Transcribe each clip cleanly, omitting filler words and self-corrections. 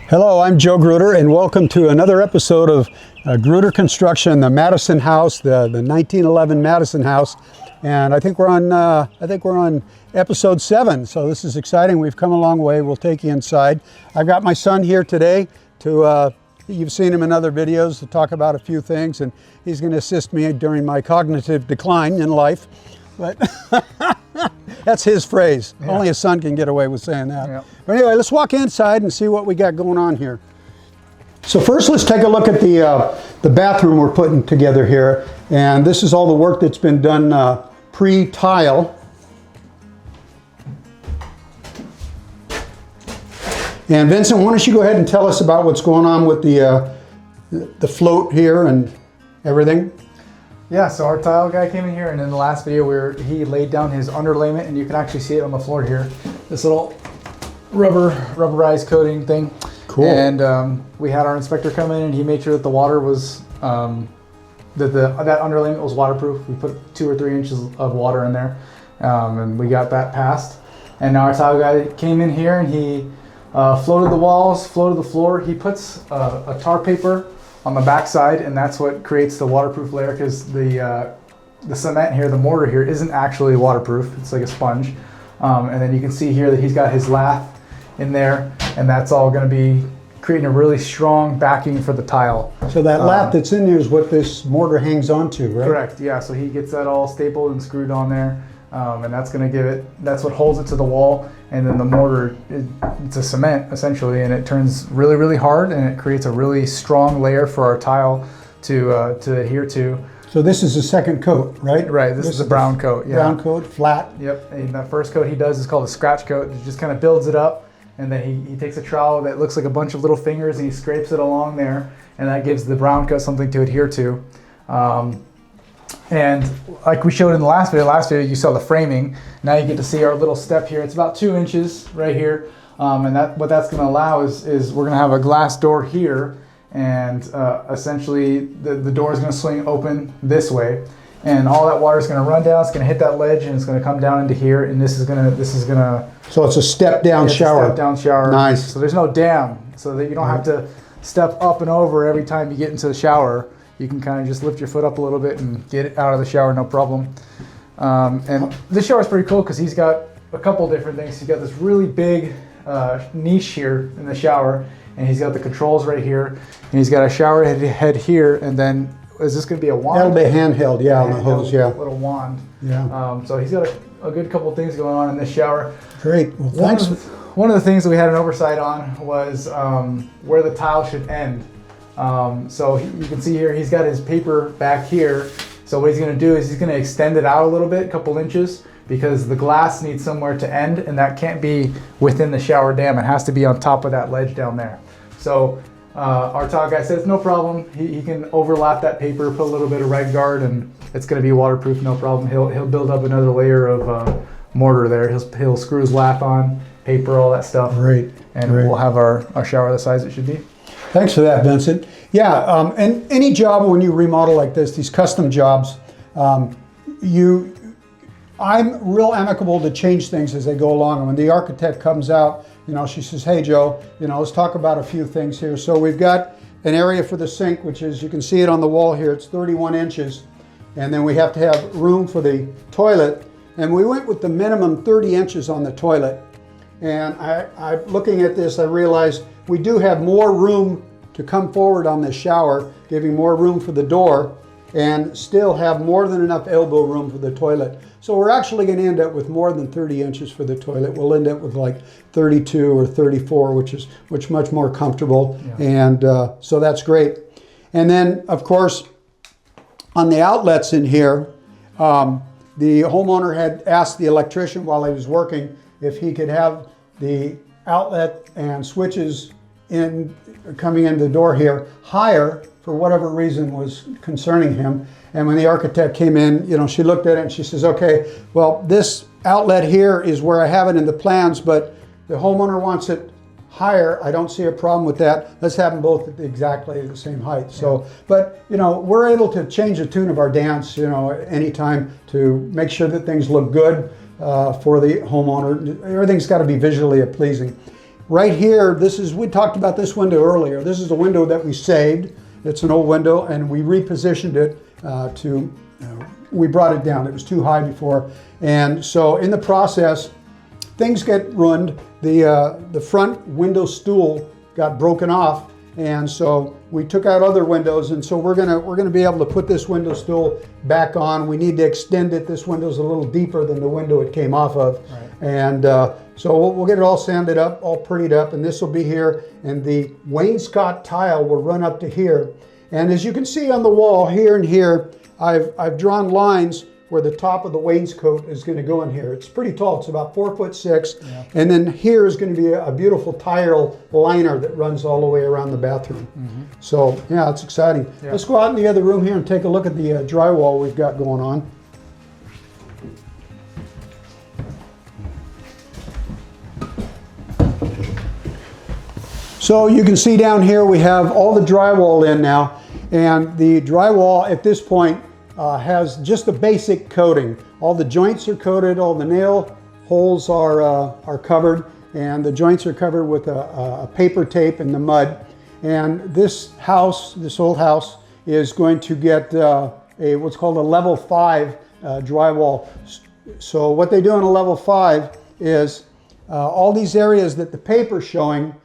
Hello, I'm Joe Gruder, and welcome to another episode of Gruder Construction, the Madison House, the 1911 Madison House, and I think we're on episode 7. So this is exciting. We've come a long way. We'll take you inside. I've got my son here today to. You've seen him in other videos to talk about a few things, and he's going to assist me during my cognitive decline in life. But that's his phrase. Yeah. Only a son can get away with saying that. Yeah. But anyway, let's walk inside and see what we got going on here. So first, let's take a look at the bathroom we're putting together here. And this is all the work that's been done pre-tile. And Vincent, why don't you go ahead and tell us about what's going on with the float here and everything? Yeah, so our tile guy came in here, and in the last video he laid down his underlayment, and you can actually see it on the floor here. This little rubberized coating thing. Cool. And we had our inspector come in, and he made sure that the water was that underlayment was waterproof. We put 2 or 3 inches of water in there, and we got that passed. And now our tile guy came in here, and he floated the walls, floated the floor. He puts a tar paper on the back side, and that's what creates the waterproof layer, because the cement here, the mortar here, isn't actually waterproof. It's like a sponge. And then you can see here that he's got his lath in there, and that's all going to be creating a really strong backing for the tile. So that lath that's in there is what this mortar hangs onto, right? Correct, yeah. So he gets that all stapled and screwed on there. And that's going to give it, that's what holds it to the wall. And then the mortar, it's a cement essentially, and it turns really, really hard, and it creates a really strong layer for our tile to adhere to. So this is the second coat, right? Right, this is a brown coat. Yeah. Brown coat, flat. Yep, and that first coat he does is called a scratch coat. It just kind of builds it up, and then he takes a trowel that looks like a bunch of little fingers, and he scrapes it along there, and that gives the brown coat something to adhere to. And like we showed in the last video you saw the framing. Now you get to see our little step here. It's about 2 inches right here. And what that's going to allow is we're going to have a glass door here, and essentially the door is going to swing open this way, and all that water is going to run down. It's going to hit that ledge, and it's going to come down into here, and this is going to. So it's a step down shower. A step down shower. Nice. So there's no dam, so that you don't have to step up and over every time you get into the shower. You can kind of just lift your foot up a little bit and get it out of the shower, no problem. And this shower is pretty cool because he's got a couple different things. He's got this really big niche here in the shower, and he's got the controls right here, and he's got a shower head here, and then is this going to be a wand? That'll be handheld, yeah, on the hose, yeah. Little wand. Yeah. So he's got a good couple things going on in this shower. Great. Well, thanks. One of the things that we had an oversight on was where the tile should end. So you can see here he's got his paper back here. So what he's going to do is he's going to extend it out a little bit, a couple inches, because the glass needs somewhere to end, and that can't be within the shower dam. It has to be on top of that ledge down there. So our tile guy says no problem. He can overlap that paper, put a little bit of reg guard, and it's going to be waterproof, no problem. He'll build up another layer of mortar there. He'll screw his lath on, paper, all that stuff. Great. And we'll have our shower the size it should be. Thanks for that, Vincent. Yeah, and any job when you remodel like this, these custom jobs, I'm real amicable to change things as they go along. And when the architect comes out, she says, hey, Joe, let's talk about a few things here. So we've got an area for the sink, which is, you can see it on the wall here, it's 31 inches. And then we have to have room for the toilet. And we went with the minimum 30 inches on the toilet. And I looking at this, I realized we do have more room to come forward on this shower, giving more room for the door, and still have more than enough elbow room for the toilet. So we're actually going to end up with more than 30 inches for the toilet. We'll end up with like 32 or 34, which is much more comfortable. Yeah. And so that's great. And then, of course, on the outlets in here, the homeowner had asked the electrician while he was working if he could have the outlet and switches coming in the door here higher, for whatever reason was concerning him. And when the architect came in, she looked at it and she says, okay, well, this outlet here is where I have it in the plans, but the homeowner wants it higher. I don't see a problem with that. Let's have them both at exactly the same height. So, but we're able to change the tune of our dance, anytime to make sure that things look good for the homeowner. Everything's got to be visually pleasing. right here, we talked about this window earlier. This is a window that we saved. It's an old window, and we repositioned it we brought it down. It was too high before. And so in the process, things get ruined. The front window stool got broken off, and so we took out other windows, and so we're gonna be able to put this window stool back on. We need to extend it. This window's a little deeper than the window it came off of. Right. And so we'll get it all sanded up, all prettied up, and this will be here, and the wainscot tile will run up to here. And as you can see on the wall here and here, I've drawn lines where the top of the wainscot is going to go in here. It's pretty tall. It's about 4'6", yeah. And then here is going to be a beautiful tile liner that runs all the way around the bathroom. Mm-hmm. So yeah, it's exciting. Yeah. Let's go out in the other room here and take a look at the drywall we've got going on. So you can see down here we have all the drywall in now, and the drywall at this point has just a basic coating. All the joints are coated, all the nail holes are covered, and the joints are covered with a paper tape in the mud. And this old house, is going to get what's called a level 5 drywall. So what they do in a level 5 is all these areas that the paper's showing,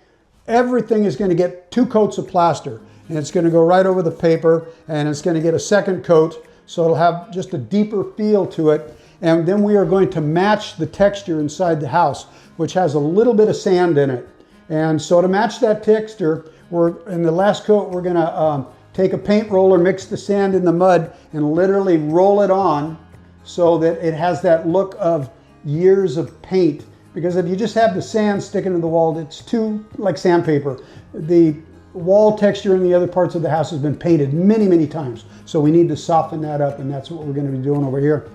everything is going to get 2 coats of plaster, and it's going to go right over the paper, and it's going to get a second coat, so it'll have just a deeper feel to it. And then we are going to match the texture inside the house, which has a little bit of sand in it. And so to match that texture, in the last coat, we're going to take a paint roller, mix the sand in the mud, and literally roll it on so that it has that look of years of paint. Because if you just have the sand sticking to the wall, it's too like sandpaper. The wall texture in the other parts of the house has been painted many, many times. So we need to soften that up, and that's what we're going to be doing over here.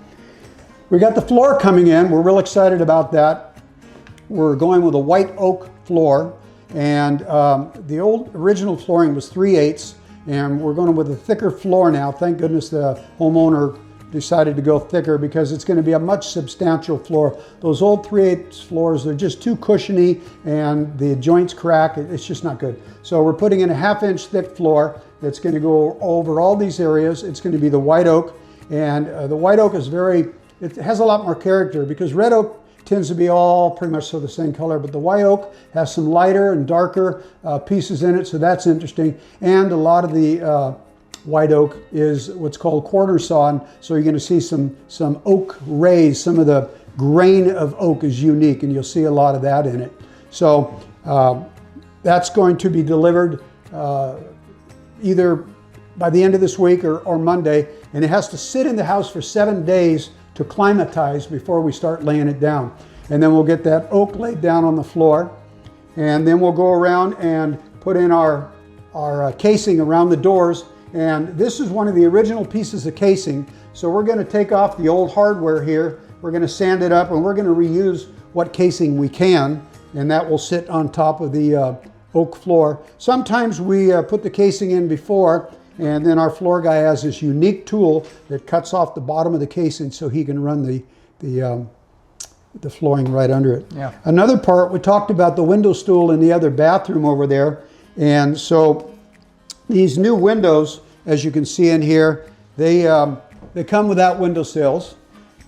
We got the floor coming in. We're real excited about that. We're going with a white oak floor, and the original flooring was 3/8, and we're going with a thicker floor now. Thank goodness the homeowner decided to go thicker, because it's going to be a much substantial floor. Those old 3/8 floors, they're just too cushiony, and the joints crack. It's just not good. So we're putting in a 1/2-inch thick floor that's going to go over all these areas. It's going to be the white oak, and the white oak is it has a lot more character, because red oak tends to be all pretty much the same color, but the white oak has some lighter and darker pieces in it, so that's interesting. And a lot of the white oak is what's called quarter sawn, so you're going to see some oak rays. Some of the grain of oak is unique, and you'll see a lot of that in it. So that's going to be delivered either by the end of this week or Monday, and it has to sit in the house for 7 days to climatize before we start laying it down. And then we'll get that oak laid down on the floor, and then we'll go around and put in our casing around the doors. And this is one of the original pieces of casing. So we're going to take off the old hardware here. We're going to sand it up, and we're going to reuse what casing we can, and that will sit on top of the oak floor. Sometimes we put the casing in before, and then our floor guy has this unique tool that cuts off the bottom of the casing so he can run the flooring right under it. Yeah. Another part, we talked about the window stool in the other bathroom over there. And so these new windows, as you can see in here, they come without windowsills.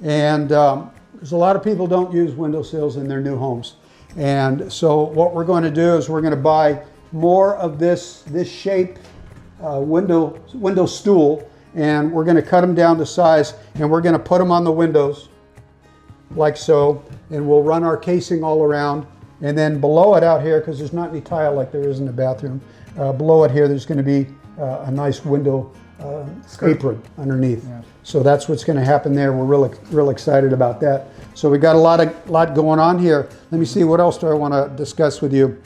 And there's a lot of people don't use windowsills in their new homes. And so what we're going to do is we're going to buy more of this shape window stool, and we're going to cut them down to size, and we're going to put them on the windows like so, and we'll run our casing all around. And then below it out here, because there's not any tile like there is in the bathroom, below it here there's going to be a nice window apron underneath. Yeah. So that's what's going to happen there. We're real excited about that. So we got a lot going on here. Let me see, what else do I want to discuss with you?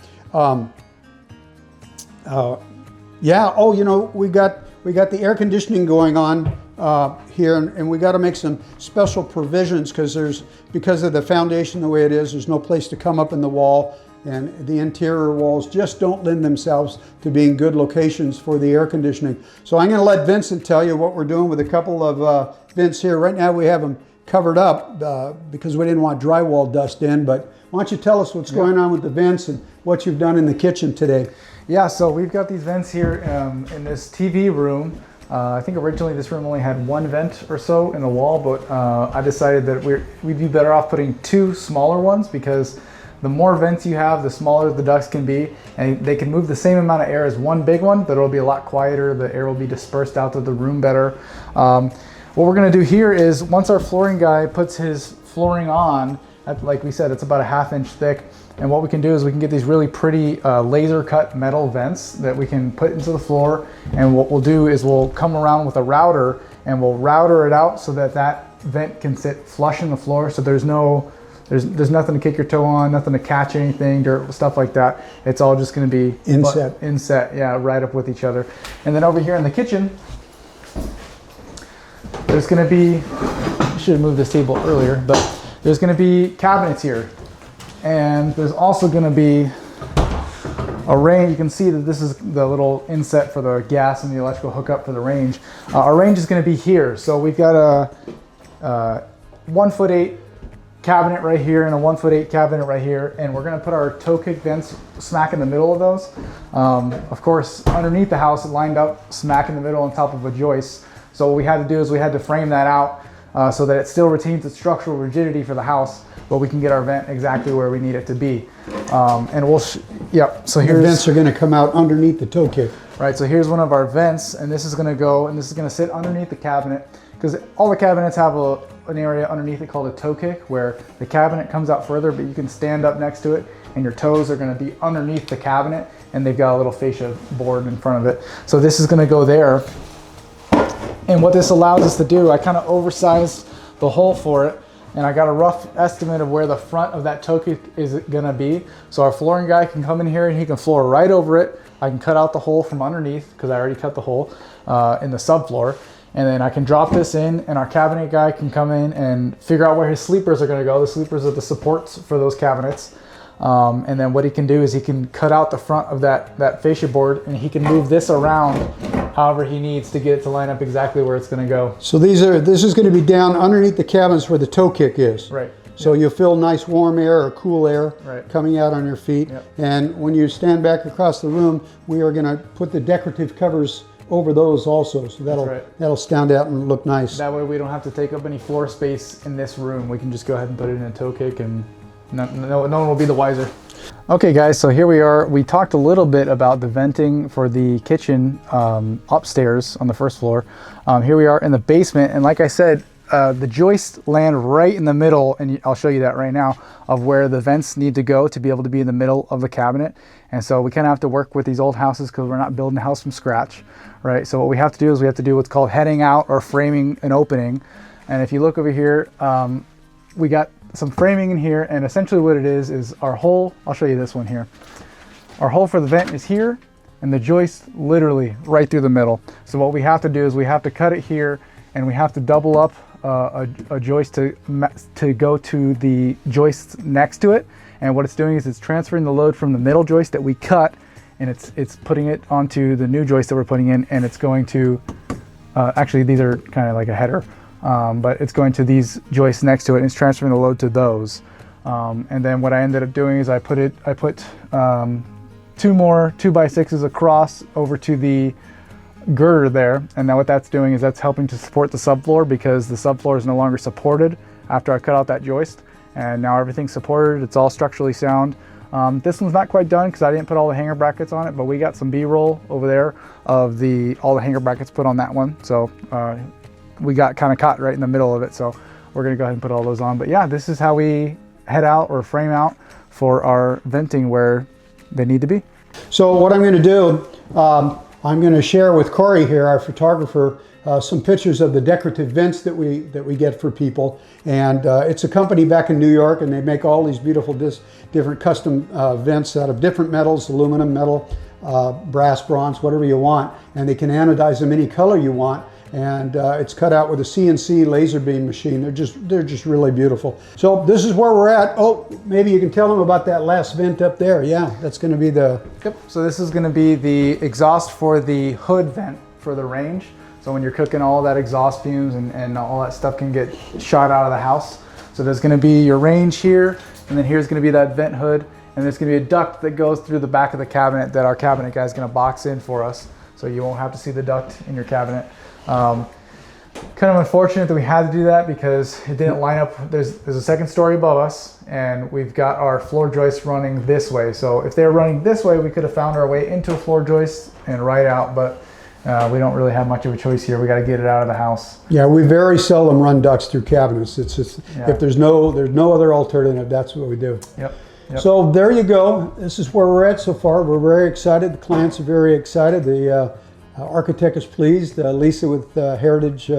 Yeah, oh, you know, we got the air conditioning going on here, and we got to make some special provisions, because of the foundation the way it is, there's no place to come up in the wall, and the interior walls just don't lend themselves to being good locations for the air conditioning. So I'm going to let Vincent tell you what we're doing with a couple of vents here. Right now we have them covered up because we didn't want drywall dust in, but why don't you tell us what's going on with the vents and what you've done in the kitchen today? Yeah, so we've got these vents here in this TV room. I think originally this room only had one vent or so in the wall, but I decided that we'd be better off putting 2 smaller ones, because the more vents you have, the smaller the ducts can be, and they can move the same amount of air as one big one, but it'll be a lot quieter. The air will be dispersed out to the room better. What we're gonna do here is, once our flooring guy puts his flooring on, like we said, it's about a 1/2 inch thick. And what we can do is we can get these really pretty laser cut metal vents that we can put into the floor. And what we'll do is we'll come around with a router and we'll router it out so that that vent can sit flush in the floor. So there's nothing to kick your toe on, nothing to catch anything, dirt, stuff like that. It's all just going to be inset, yeah, right up with each other. And then over here in the kitchen, there's going to be, I should have moved this table earlier, but there's going to be cabinets here. And there's also going to be a range. You can see that this is the little inset for the gas and the electrical hookup for the range. Our range is going to be here. So we've got a 1'8" cabinet right here and a 1'8" cabinet right here. And we're going to put our toe kick vents smack in the middle of those. Of course, underneath the house, it lined up smack in the middle on top of a joist. So what we had to do is we had to frame that out so that it still retains its structural rigidity for the house, but we can get our vent exactly where we need it to be. And we'll, so here's... The vents are gonna come out underneath the toe kick. Right, so here's one of our vents, and this is gonna go, and this is gonna sit underneath the cabinet, because all the cabinets have an area underneath it called a toe kick, where the cabinet comes out further, but you can stand up next to it, and your toes are gonna be underneath the cabinet, and they've got a little fascia board in front of it. So this is gonna go there. And what this allows us to do, I kind of oversized the hole for it, and I got a rough estimate of where the front of that toe kick is gonna be. So our flooring guy can come in here and he can floor right over it. I can cut out the hole from underneath, because I already cut the hole in the subfloor. And then I can drop this in, and our cabinet guy can come in and figure out where his sleepers are gonna go. The sleepers are the supports for those cabinets. And then what he can do is he can cut out the front of that fascia board, and he can move this around however he needs to get it to line up exactly where it's going to go. So this is going to be down underneath the cabinets where the toe kick is. Right. So you'll feel nice warm air or cool air coming out on your feet. Yep. And when you stand back across the room, we are going to put the decorative covers over those also. So that'll stand out and look nice. That way we don't have to take up any floor space in this room. We can just go ahead and put it in a toe kick, and no one will be the wiser. Okay guys, so here we are. We talked a little bit about the venting for the kitchen upstairs on the first floor. Here we are in the basement, and like I said, the joists land right in the middle, and I'll show you that right now, of where the vents need to go to be able to be in the middle of the cabinet. And so we kind of have to work with these old houses because we're not building a house from scratch, right? So what we have to do is we have to do what's called heading out or framing an opening. And if you look over here, we got some framing in here, and essentially what it is our hole. I'll show you this one here. Our hole for the vent is here, and the joist literally right through the middle. So what we have to do is we have to cut it here, and we have to double up a joist to go to the joist next to it. And what it's doing is it's transferring the load from the middle joist that we cut, and it's putting it onto the new joist that we're putting in, and it's going to actually these are kind of like a header. But it's going to these joists next to it, and it's transferring the load to those. And then what I ended up doing is I put 2 more 2x6s across over to the girder there. And now what that's doing is that's helping to support the subfloor, because the subfloor is no longer supported after I cut out that joist. And now everything's supported, it's all structurally sound. This one's not quite done because I didn't put all the hanger brackets on it, but we got some B-roll over there of all the hanger brackets put on that one. So we got kind of caught right in the middle of it, so we're going to go ahead and put all those on. But yeah, this is how we head out or frame out for our venting where they need to be. So what I'm going to do, I'm going to share with Corey here, our photographer, some pictures of the decorative vents that we get for people. And it's a company back in New York, and they make all these beautiful different custom vents out of different metals: aluminum, metal, brass, bronze, whatever you want. And they can anodize them any color you want. And it's cut out with a CNC laser beam machine. They're just really beautiful. So this is where we're at. Oh, maybe you can tell them about that last vent up there. Yeah, that's going to be the... Yep, so this is going to be the exhaust for the hood vent for the range. So when you're cooking, all that exhaust fumes and all that stuff can get shot out of the house. So there's going to be your range here, and then here's going to be that vent hood, and there's going to be a duct that goes through the back of the cabinet that our cabinet guy is going to box in for us, so you won't have to see the duct in your cabinet. Kind of unfortunate that we had to do that because it didn't line up. There's a second story above us, and we've got our floor joists running this way. So if they were running this way, we could have found our way into a floor joist and right out, but we don't really have much of a choice here. We got to get it out of the house. Yeah, we very seldom run ducts through cabinets. It's just, if there's no other alternative, that's what we do. Yep. So there you go. This is where we're at so far. We're very excited. The clients are very excited. The architect is pleased. Lisa with Heritage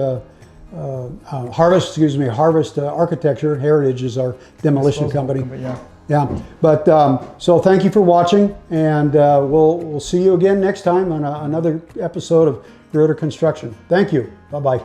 Harvest Architecture. Heritage is our demolition company. Yeah. But so thank you for watching, and we'll see you again next time on another episode of Realtor Construction. Thank you. Bye bye.